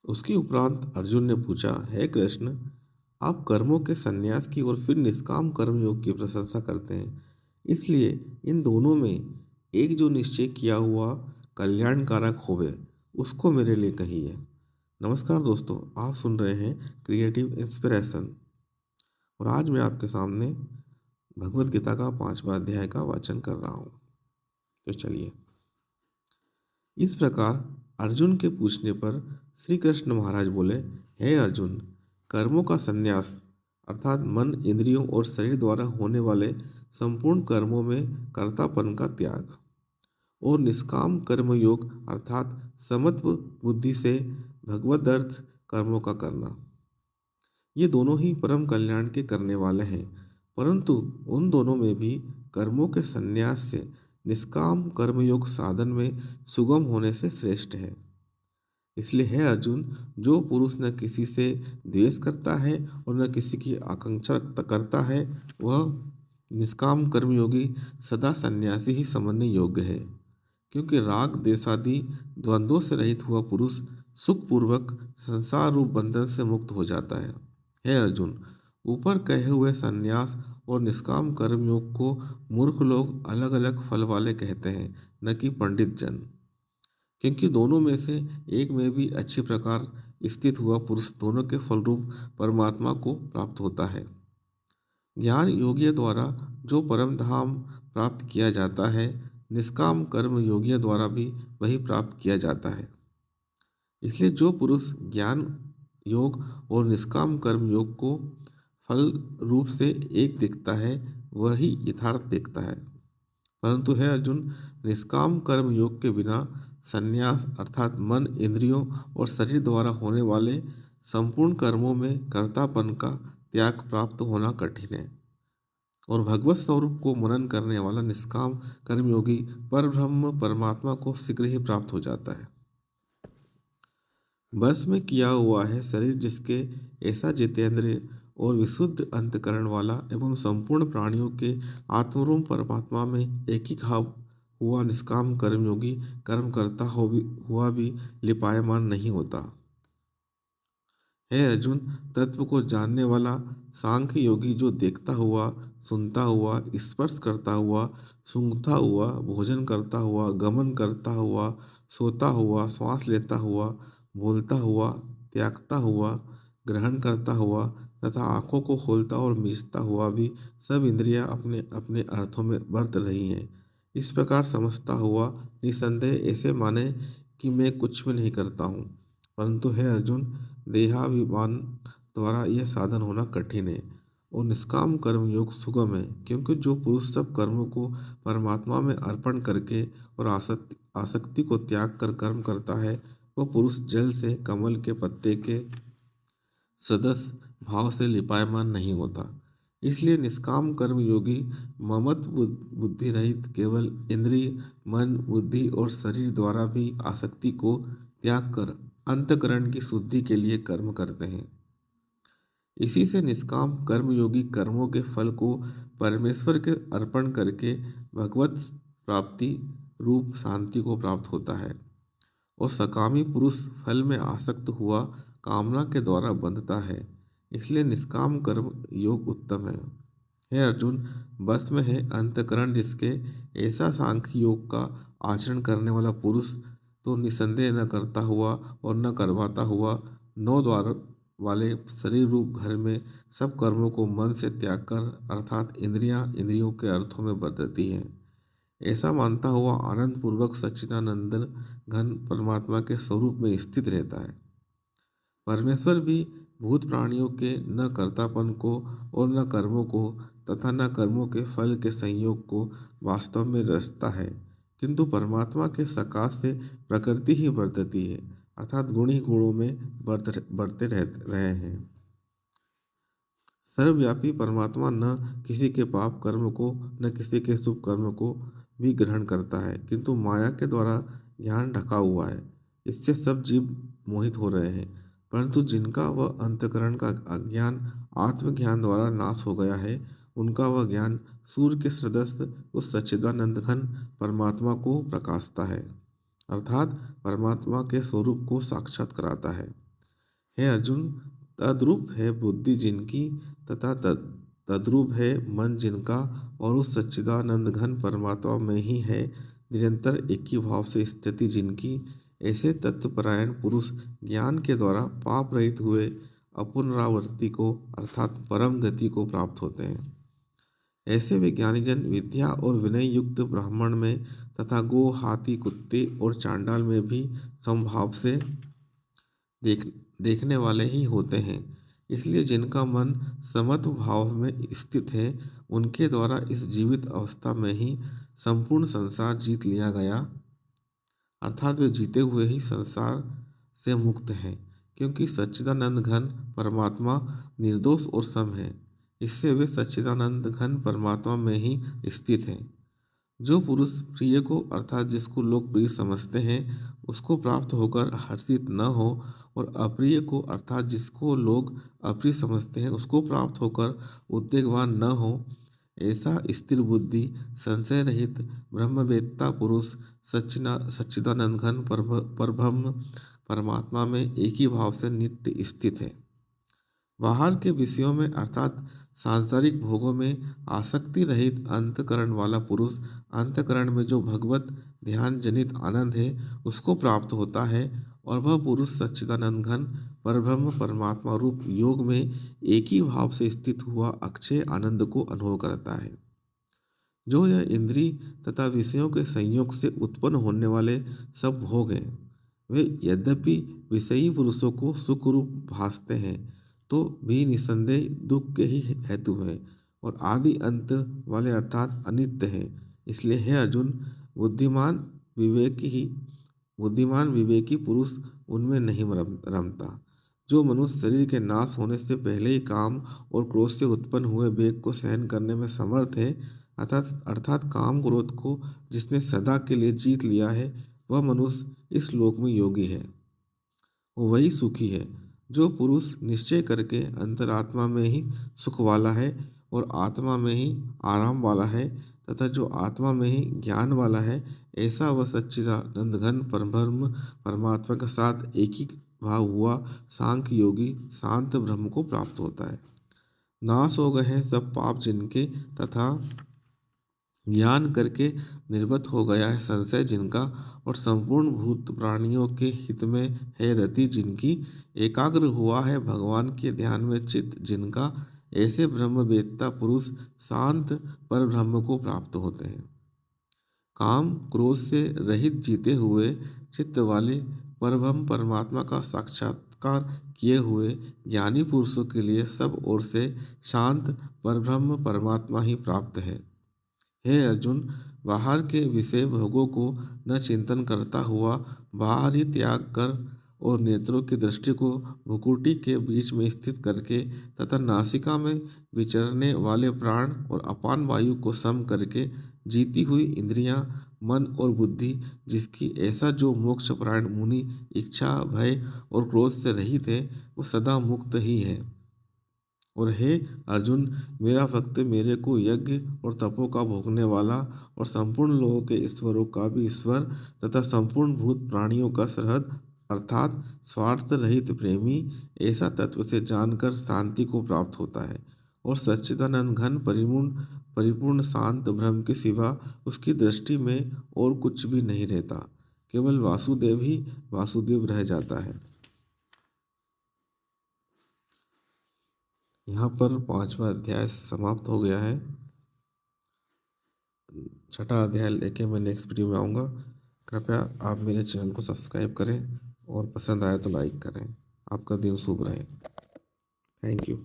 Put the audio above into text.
उसके उपरांत अर्जुन ने पूछा, हे कृष्ण, आप कर्मों के संन्यास की और फिर निष्काम कर्म योग की प्रशंसा करते हैं, इसलिए इन दोनों में एक जो निश्चय किया हुआ कल्याणकारक होवे उसको मेरे लिए कहिए। नमस्कार दोस्तों, आप सुन रहे हैं क्रिएटिव इंस्पिरेशन और आज मैं आपके सामने भगवत गीता का 5वां अध्याय का वाचन कर रहा हूँ। तो चलिए। इस प्रकार अर्जुन के पूछने पर श्री कृष्ण महाराज बोले, हे अर्जुन, कर्मों का संन्यास अर्थात मन, इंद्रियों और शरीर द्वारा होने वाले संपूर्ण कर्मों में कर्तापन का त्याग और निष्काम कर्म योग अर्थात समत्व बुद्धि से भगवत अर्थ कर्मों का करना, ये दोनों ही परम कल्याण के करने वाले हैं। परंतु उन दोनों में भी कर्मों के संन्यास से निष्काम कर्मयोग साधन में सुगम होने से श्रेष्ठ है। इसलिए है अर्जुन, जो पुरुष न किसी से द्वेष करता है और न किसी की आकांक्षा करता है, वह निष्काम कर्मयोगी सदा सन्यासी ही समझने योग्य है। क्योंकि राग देशादि द्वंद्वों से रहित हुआ पुरुष सुखपूर्वक संसार रूप बंधन से मुक्त हो जाता है। हे अर्जुन, ऊपर कहे हुए संन्यास और निष्काम कर्मयोग को मूर्ख लोग अलग अलग फल वाले कहते हैं, न कि पंडित जन। क्योंकि दोनों में से एक में भी अच्छी प्रकार स्थित हुआ पुरुष दोनों के फलरूप परमात्मा को प्राप्त होता है। ज्ञान योगियों द्वारा जो परम धाम प्राप्त किया जाता है, निष्काम कर्म योगियों द्वारा भी वही प्राप्त किया जाता है। इसलिए जो पुरुष ज्ञान योग और निष्काम कर्म योग को फल रूप से एक देखता है, वही यथार्थ देखता है। परंतु है अर्जुन, निष्काम कर्म योग के बिना संन्यास अर्थात मन, इंद्रियों और शरीर द्वारा होने वाले संपूर्ण कर्मों में कर्तापन का त्याग प्राप्त होना कठिन है और भगवत स्वरूप को मनन करने वाला निष्काम कर्मयोगी पर ब्रह्म परमात्मा को शीघ्र ही प्राप्त हो जाता है। बस में किया हुआ है शरीर जिसके, ऐसा जितेंद्रिय और विशुद्ध अंतकरण वाला एवं संपूर्ण प्राणियों के आत्मरूप परमात्मा में एकीभाव हुआ निष्काम कर्मयोगी कर्म करता हुआ भी लिपायमान नहीं होता। हे अर्जुन, तत्व को जानने वाला सांख्य योगी जो देखता हुआ, सुनता हुआ, स्पर्श करता हुआ, सूंघता हुआ, भोजन करता हुआ, गमन करता हुआ, सोता हुआ, श्वास लेता हुआ, बोलता हुआ, त्यागता हुआ, ग्रहण करता हुआ तथा आंखों को खोलता और मीचता हुआ भी सब इंद्रियां अपने अपने अर्थों में बरत रही हैं, इस प्रकार समझता हुआ निसंदेह ऐसे माने कि मैं कुछ भी नहीं करता हूँ। परंतु हे अर्जुन, देहाभिमान द्वारा यह साधन होना कठिन है और निष्काम कर्म योग सुगम है। क्योंकि जो पुरुष सब कर्मों को परमात्मा में अर्पण करके और आसक्ति को त्याग कर कर्म करता है, वह पुरुष जल से कमल के पत्ते के सदस्य भाव से लिपायमान नहीं होता। इसलिए निष्काम कर्म योगी ममत्व बुद्धि रहित केवल इंद्रिय, मन, बुद्धि और शरीर द्वारा भी आसक्ति को त्याग कर अंतकरण की शुद्धि के लिए कर्म करते हैं। इसी से निष्काम कर्मयोगी कर्मों के फल को परमेश्वर के अर्पण करके भगवत प्राप्ति रूप शांति को प्राप्त होता है और सकामी पुरुष फल में आसक्त हुआ कामना के द्वारा बंधता है। इसलिए निष्काम कर्म योग उत्तम है। हे अर्जुन, बस में है अंतकरण जिसके, ऐसा सांख्य योग का आचरण करने वाला पुरुष तो निसंदेह न करता हुआ और न करवाता हुआ नौ द्वार वाले शरीर रूप घर में सब कर्मों को मन से त्याग कर अर्थात इंद्रियां इंद्रियों के अर्थों में बदलती हैं, ऐसा मानता हुआ आनंद पूर्वक सच्चिदानंद घन परमात्मा के स्वरूप में स्थित रहता है। परमेश्वर भी भूत प्राणियों के न कर्तापन को और न कर्मों को तथा न कर्मों के फल के संयोग को वास्तव में रचता है, किंतु परमात्मा के सकाश से प्रकृति ही वर्तती है अर्थात गुण ही गुणों में बढ़ते रहे हैं। सर्वव्यापी परमात्मा न किसी के पाप कर्म को न किसी के शुभ कर्म को भी ग्रहण करता है, किंतु माया के द्वारा ज्ञान ढका हुआ है। इससे सब जीव मोहित हो रहे हैं, परंतु जिनका वह अंतकरण का अज्ञान आत्मज्ञान द्वारा नाश हो गया है, उनका वह ज्ञान सूर्य के सदस्य उस सच्चिदानंद घन परमात्मा को प्रकाशता है अर्थात परमात्मा के स्वरूप को साक्षात कराता है। हे अर्जुन, तद्रूप है बुद्धि जिनकी तथा तद्रूप है मन जिनका, और उस सच्चिदानंद घन परमात्मा में ही है निरंतर एक ही भाव से स्थिति जिनकी, ऐसे तत्वपरायण पुरुष ज्ञान के द्वारा पाप रहित हुए अपुनरावृत्ति को अर्थात परम गति को प्राप्त होते हैं। ऐसे विज्ञानीजन विद्या और विनय युक्त ब्राह्मण में तथा गो हाथी कुत्ते और चांडाल में भी समभाव से देख देखने वाले ही होते हैं। इसलिए जिनका मन समत्व भाव में स्थित है, उनके द्वारा इस जीवित अवस्था में ही संपूर्ण संसार जीत लिया गया, अर्थात वे जीते हुए ही संसार से मुक्त हैं, क्योंकि सच्चिदानंद घन परमात्मा निर्दोष और सम है। इससे वे सच्चिदानंद घन परमात्मा में ही स्थित हैं। जो पुरुष प्रिय को अर्थात जिसको लोग प्रिय समझते हैं उसको प्राप्त होकर हर्षित न हो, और अप्रिय को अर्थात जिसको लोग अप्रिय समझते हैं उसको प्राप्त होकर उद्वेगवान न हो, ऐसा स्थिर बुद्धि संशय रहित ब्रह्मवेत्ता पुरुष सच्चिदानंद घन परब्रह्म परमात्मा में एक ही भाव से नित्य स्थित है। बाहर के विषयों में अर्थात सांसारिक भोगों में आसक्ति रहित अंतकरण वाला पुरुष अंतकरण में जो भगवत ध्यान जनित आनंद है उसको प्राप्त होता है, और वह पुरुष सच्चिदानंद घन परब्रह्म परमात्मा रूप योग में एक ही भाव से स्थित हुआ अक्षय आनंद को अनुभव करता है। जो यह इंद्रिय तथा विषयों के संयोग से उत्पन्न होने वाले सब भोग हैं, वे यद्यपि विषयी पुरुषों को सुख रूप भासते हैं, तो भी निसंदेह दुख के ही हेतु हैं और आदि अंत वाले अर्थात अनित्य हैं। इसलिए हे अर्जुन, बुद्धिमान बुद्धिमान विवेकी पुरुष उनमें नहीं रमता। जो मनुष्य शरीर के नाश होने से पहले ही काम और क्रोध से उत्पन्न हुए वेग को सहन करने में समर्थ है, अर्थात काम क्रोध को जिसने सदा के लिए जीत लिया है, वह मनुष्य इस लोक में योगी है, वही सुखी है। जो पुरुष निश्चय करके अंतरात्मा में ही सुख वाला है और आत्मा में ही आराम वाला है तथा जो आत्मा में ही ज्ञान वाला है, ऐसा वह सच्चिदानंद घन परब्रह्म परमात्मा के साथ एक ही भाव हुआ सांख्य योगी शांत ब्रह्म को प्राप्त होता है। नाश हो गए हैं सब पाप जिनके तथा ज्ञान करके निर्गत हो गया है संशय जिनका, और संपूर्ण भूत प्राणियों के हित में है रति जिनकी, एकाग्र हुआ है भगवान के ध्यान में चित्त जिनका, ऐसे ब्रह्मवेत्ता पुरुष शांत पर ब्रह्म को प्राप्त होते हैं। काम क्रोध से रहित जीते हुए चित्त वाले परब्रह्म परमात्मा का साक्षात्कार किए हुए ज्ञानी पुरुषों के लिए सब ओर से शांत परब्रह्म परमात्मा ही प्राप्त है। हे अर्जुन, बाहर के विषय भोगों को न चिंतन करता हुआ बाहर ही त्याग कर और नेत्रों की दृष्टि को भुकुटी के बीच में स्थित करके तथा नासिका में विचरने वाले प्राण और अपान वायु को सम करके जीती हुई इंद्रियां, मन और बुद्धि जिसकी, ऐसा जो मोक्षपरायण मुनि इच्छा भय और क्रोध से रहित है, वो सदा मुक्त ही है। और हे अर्जुन, मेरा भक्त मेरे को यज्ञ और तपों का भोगने वाला और संपूर्ण लोगों के ईश्वरों का भी ईश्वर तथा संपूर्ण भूत प्राणियों का सरहद अर्थात स्वार्थ रहित प्रेमी, ऐसा तत्व से जानकर शांति को प्राप्त होता है, और सच्चिदानंद घन परिपूर्ण शांत ब्रह्म के सिवा उसकी दृष्टि में और कुछ भी नहीं रहता, केवल वासुदेव ही वासुदेव रह जाता है। यहाँ पर 5वां अध्याय समाप्त हो गया है। 6ठा अध्याय लेके मैं नेक्स्ट वीडियो में आऊँगा। कृपया आप मेरे चैनल को सब्सक्राइब करें और पसंद आए तो लाइक करें। आपका दिन शुभ रहे। Thank you.